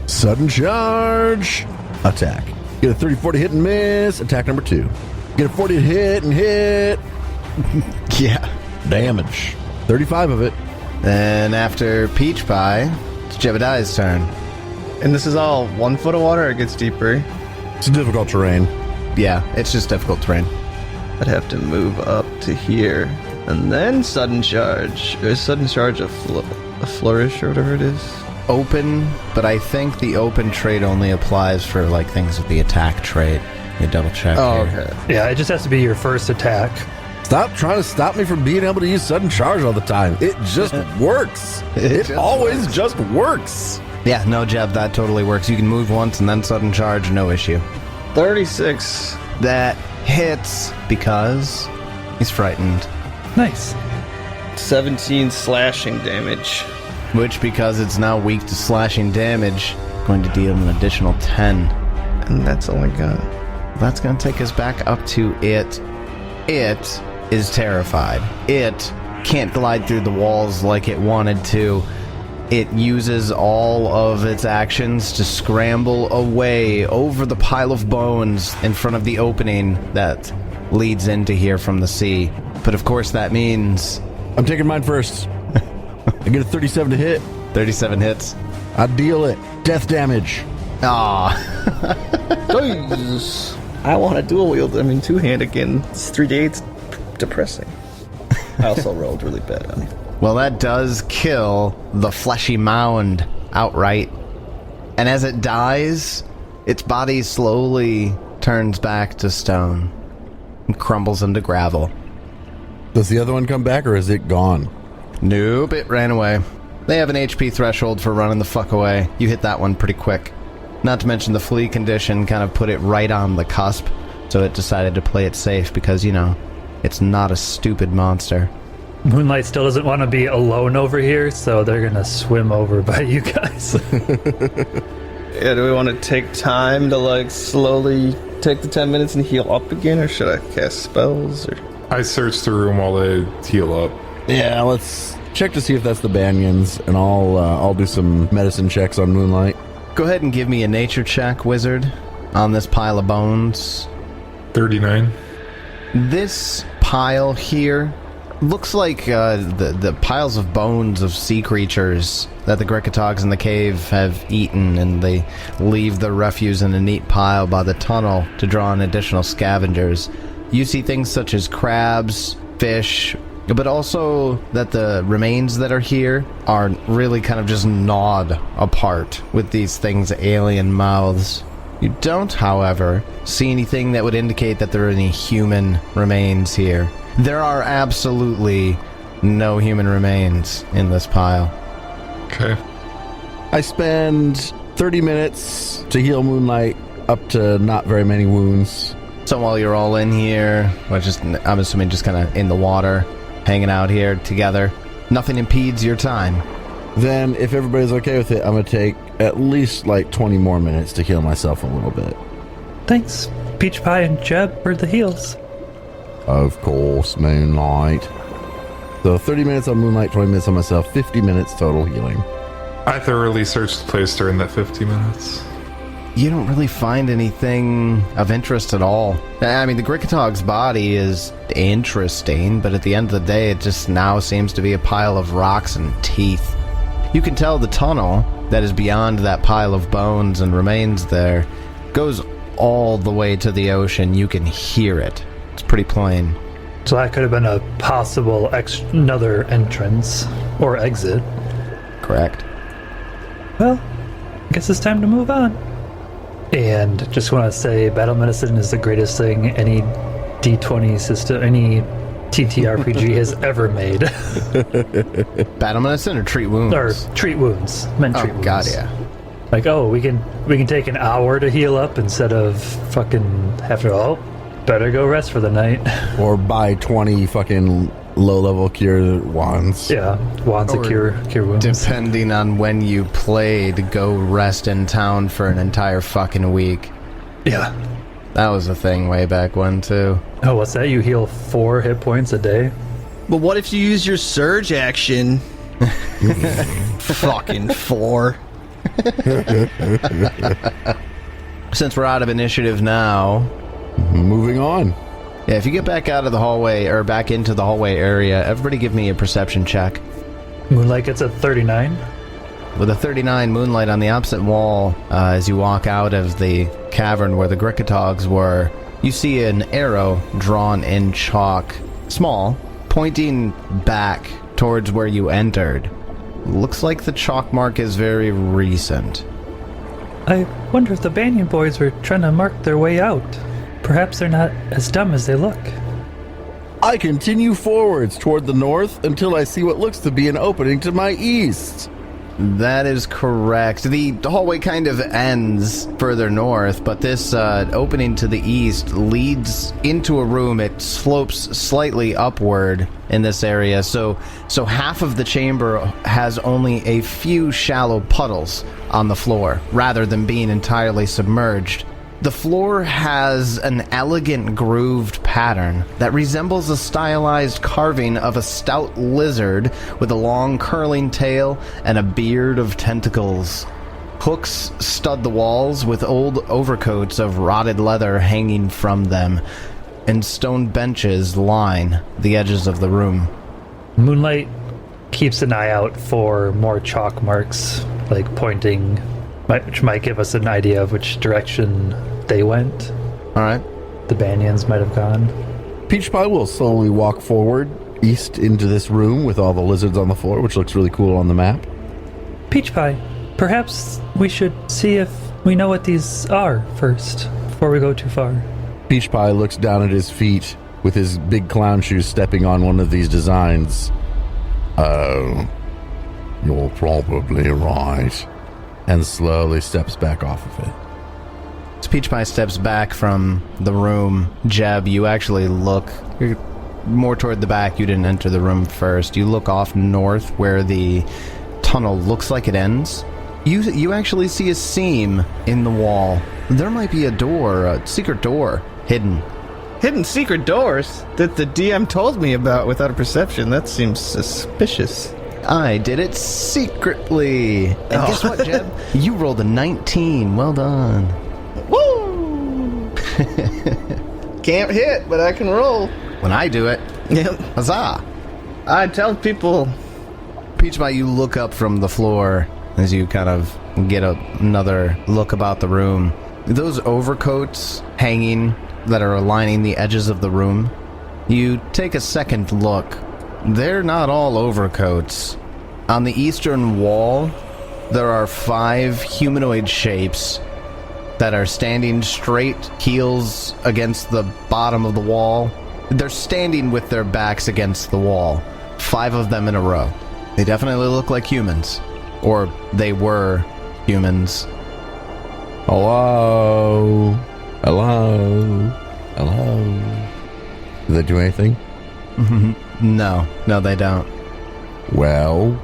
Sudden charge. Attack. Get a 34 to hit and miss. Attack number 2. Get a 40 to hit and hit. Yeah. Damage. 35 of it. Then after Peach Pie, it's Jebediah's turn. And this is all 1 foot of water or it gets deeper? It's difficult terrain. Yeah, it's just difficult terrain. I'd have to move up to here. And then sudden charge. Or sudden charge a flourish or whatever it is. Open, but I think the open trait only applies for like things with the attack trait. You double check. Oh, here. okay. Yeah, it just has to be your first attack. Stop trying to stop me from being able to use sudden charge all the time. It just works. It always just works. Yeah, no, Jeb, that totally works. You can move once and then sudden charge, no issue. 36. That hits because he's frightened. Nice. 17 slashing damage. Which, because it's now weak to slashing damage, going to deal an additional 10. And that's all I got. That's going to take us back up to it. It is terrified. It can't glide through the walls like it wanted to. It uses all of its actions to scramble away over the pile of bones in front of the opening that leads into here from the sea. But of course that means... I'm taking mine first. I get a 37 to hit. 37 hits. I deal it. Death damage. Aw. Jesus. I want to dual wield. I mean, 2-hand again. It's 3d8's depressing. I also rolled really bad on it. Well, that does kill the fleshy mound outright. And as it dies, its body slowly turns back to stone and crumbles into gravel. Does the other one come back or is it gone? Nope, it ran away. They have an HP threshold for running the fuck away. You hit that one pretty quick. Not to mention the flea condition kind of put it right on the cusp, so it decided to play it safe because, you know, it's not a stupid monster. Moonlight still doesn't want to be alone over here, so they're going to swim over by you guys. Yeah, do we want to take time to, like, slowly take the 10 minutes and heal up again, or should I cast spells? Or I search the room while they heal up. Yeah, let's check to see if that's the Banyans, and I'll do some medicine checks on Moonlight. Go ahead and give me a nature check, wizard, on this pile of bones. 39. This pile here looks like the piles of bones of sea creatures that the Grickatogs in the cave have eaten, and they leave the refuse in a neat pile by the tunnel to draw in additional scavengers. You see things such as crabs, fish, but also that the remains that are here are really kind of just gnawed apart with these things' alien mouths. You don't, however, see anything that would indicate that there are any human remains here. There are absolutely no human remains in this pile. Okay. I spend 30 minutes to heal Moonlight up to not very many wounds. So while you're all in here, I'm assuming just kind of in the water, hanging out here together, nothing impedes your time. Then, if everybody's okay with it, I'm going to take at least like 20 more minutes to heal myself a little bit. Thanks, Peach Pie and Jeb, for the heals. Of course, Moonlight. So 30 minutes on Moonlight, 20 minutes on myself, 50 minutes total healing. I thoroughly searched the place during that 50 minutes. You don't really find anything of interest at all. I mean, the Grickatog's body is interesting, but at the end of the day, it just now seems to be a pile of rocks and teeth. You can tell the tunnel that is beyond that pile of bones and remains there goes all the way to the ocean. You can hear it. It's pretty plain. So that could have been a possible another entrance or exit. Correct. Well, I guess it's time to move on. And just want to say, battle medicine is the greatest thing any D20 system, any TTRPG has ever made. Battle medicine or treat wounds? Or treat wounds. Meant treat wounds. God, yeah. Like, oh, we can take an hour to heal up instead of fucking have to, better go rest for the night. Or buy 20 fucking low-level cure wands. Yeah, wands to cure wounds. Depending on when you played, go rest in town for an entire fucking week. Yeah. That was a thing way back when, too. Oh, what's that? You heal 4 hit points a day? But what if you use your surge action? Fucking 4. Since we're out of initiative now, moving on. Yeah, if you get back out of the hallway, or back into the hallway area, everybody give me a perception check. Moonlight gets a 39. With a 39, Moonlight on the opposite wall, as you walk out of the cavern where the Grickatogs were, you see an arrow drawn in chalk, small, pointing back towards where you entered. Looks like the chalk mark is very recent. I wonder if the Banyan boys were trying to mark their way out. Perhaps they're not as dumb as they look. I continue forwards toward the north until I see what looks to be an opening to my east. That is correct. The hallway kind of ends further north, but this opening to the east leads into a room. It slopes slightly upward in this area, so half of the chamber has only a few shallow puddles on the floor, rather than being entirely submerged. The floor has an elegant grooved pattern that resembles a stylized carving of a stout lizard with a long curling tail and a beard of tentacles. Hooks stud the walls with old overcoats of rotted leather hanging from them, and stone benches line the edges of the room. Moonlight keeps an eye out for more chalk marks, like pointing, which might give us an idea of which direction they went. Alright. The Banyans might have gone. Peach Pie will slowly walk forward east into this room with all the lizards on the floor, which looks really cool on the map. Peach Pie, perhaps we should see if we know what these are first, before we go too far. Peach Pie looks down at his feet with his big clown shoes stepping on one of these designs. Oh, you're probably right. And slowly steps back off of it. As Peach Pie steps back from the room, Jeb, you actually look more toward the back. You didn't enter the room first. You look off north where the tunnel looks like it ends. You actually see a seam in the wall. There might be a door, a secret door, hidden. Hidden secret doors that the DM told me about without a perception. That seems suspicious. I did it secretly. And guess what, Jeb? You rolled a 19. Well done. Woo! Can't hit, but I can roll. When I do it, Yep. huzzah! I tell people. Peach Pie, you look up from the floor as you kind of get another look about the room. Those overcoats hanging that are lining the edges of the room, you take a second look. They're not all overcoats. On the eastern wall, there are 5 humanoid shapes that are standing straight, heels against the bottom of the wall. They're standing with their backs against the wall. 5 of them in a row. They definitely look like humans. Or they were humans. Hello? Hello? Hello? Do they do anything? No, they don't. Well,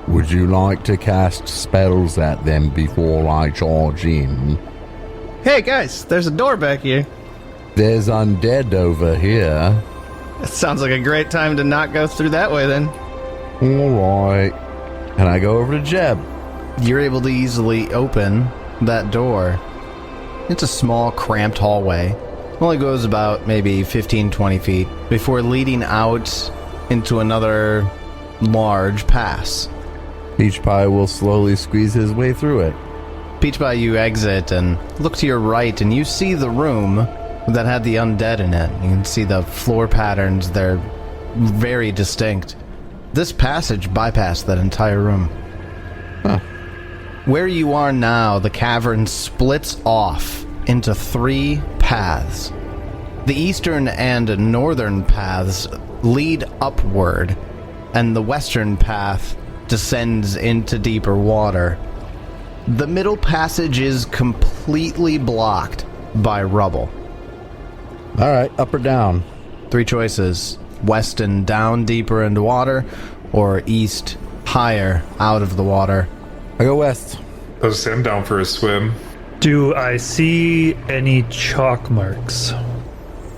would you like to cast spells at them before I charge in? Hey guys, there's a door back here. There's undead over here. It sounds like a great time to not go through that way then. Alright. And I go over to Jeb. You're able to easily open that door. It's a small, cramped hallway. Only goes about maybe 15-20 feet before leading out into another large pass. Peach Pie will slowly squeeze his way through it. Peach Pie, you exit and look to your right, and you see the room that had the undead in it. You can see the floor patterns. They're very distinct. This passage bypassed that entire room. Huh. Where you are now, the cavern splits off into 3 paths. The eastern and northern paths lead upward, and the western path descends into deeper water. The middle passage is completely blocked by rubble. Alright, up or down? 3 choices: west and down deeper into water, or east higher out of the water. I go west. I was saying I'm down for a swim. Do I see any chalk marks?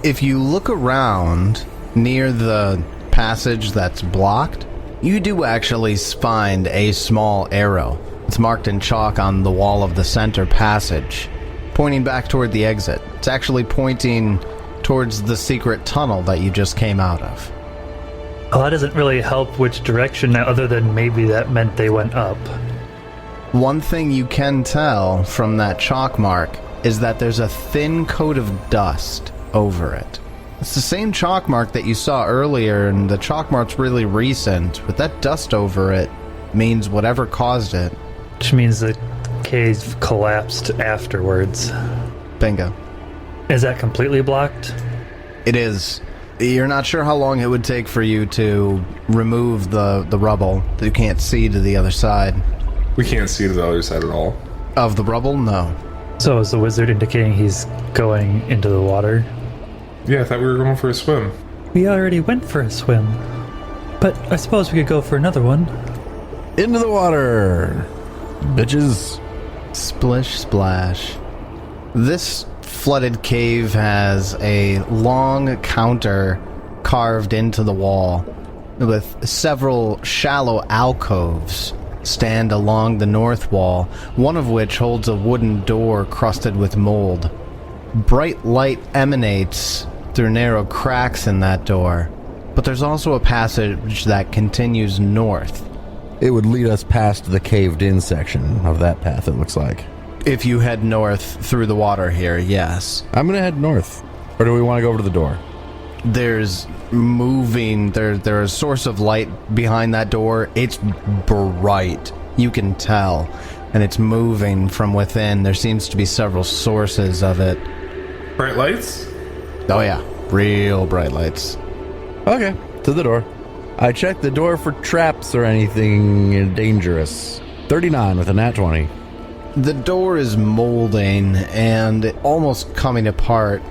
If you look around near the passage that's blocked, you do actually find a small arrow. It's marked in chalk on the wall of the center passage, pointing back toward the exit. It's actually pointing towards the secret tunnel that you just came out of. Well, that doesn't really help which direction, other than maybe that meant they went up. One thing you can tell from that chalk mark is that there's a thin coat of dust over it. It's the same chalk mark that you saw earlier, and the chalk mark's really recent, but that dust over it means whatever caused it. Which means the cave collapsed afterwards. Bingo. Is that completely blocked? It is. You're not sure how long it would take for you to remove the rubble that you can't see to the other side. We can't see to the other side at all. Of the rubble? No. So is the wizard indicating he's going into the water? Yeah, I thought we were going for a swim. We already went for a swim. But I suppose we could go for another one. Into the water! Bitches. Splish splash. This flooded cave has a long counter carved into the wall, with several shallow alcoves stand along the north wall, one of which holds a wooden door crusted with mold. Bright light emanates through narrow cracks in that door, but there's also a passage that continues north. It would lead us past the caved-in section of that path, it looks like. If you head north through the water here, yes. I'm gonna head north. Or do we want to go over to the door? There's moving, there's a source of light behind that door. It's bright, you can tell, and it's moving from within. There seems to be several sources of it. Bright lights? Oh yeah, real bright lights. Okay, to the door. I checked the door for traps or anything dangerous. 39 with a nat 20. The door is molding and almost coming apart,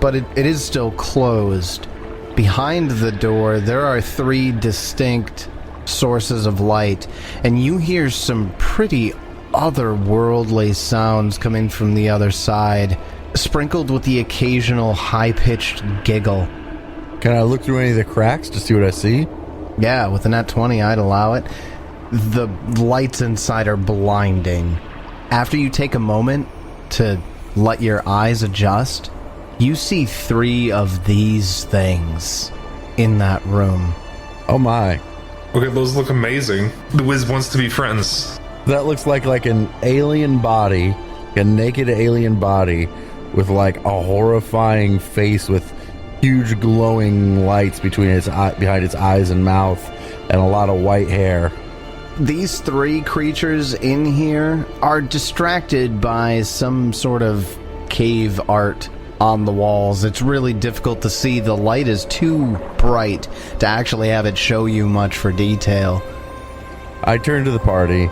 but it is still closed. Behind the door, there are 3 distinct sources of light, and you hear some pretty otherworldly sounds coming from the other side, sprinkled with the occasional high-pitched giggle. Can I look through any of the cracks to see what I see? Yeah, with a nat 20, I'd allow it. The lights inside are blinding. After you take a moment to let your eyes adjust, you see 3 of these things in that room. Oh my. Okay, those look amazing. The Wiz wants to be friends. That looks like an alien body, a naked alien body with like a horrifying face with huge glowing lights between behind its eyes and mouth and a lot of white hair. These 3 creatures in here are distracted by some sort of cave art on the walls. It's really difficult to see. The light is too bright to actually have it show you much for detail. I turn to the party.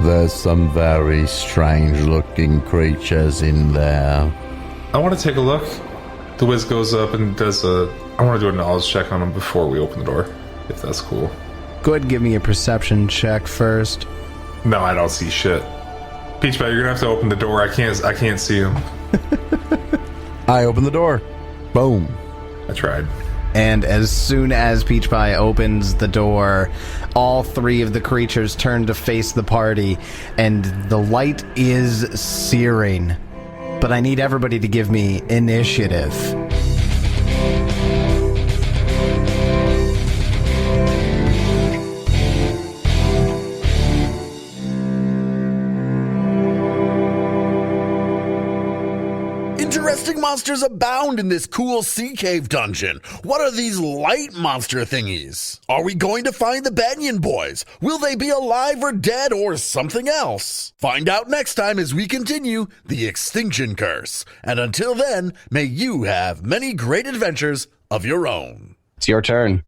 There's some very strange-looking creatures in there. I want to take a look. The Wiz goes up and does I want to do a knowledge check on him before we open the door, if that's cool. Go ahead and give me a perception check first. No, I don't see shit. Peachbot, you're gonna have to open the door. I can't see him. I open the door. Boom. I tried. And as soon as Peach Pie opens the door, all three of the creatures turn to face the party, and the light is searing. But I need everybody to give me initiative. Interesting monsters abound in this cool sea cave dungeon. What are these light monster thingies? Are we going to find the Banyan boys? Will they be alive or dead or something else? Find out next time as we continue the Extinction Curse. And until then, may you have many great adventures of your own. It's your turn.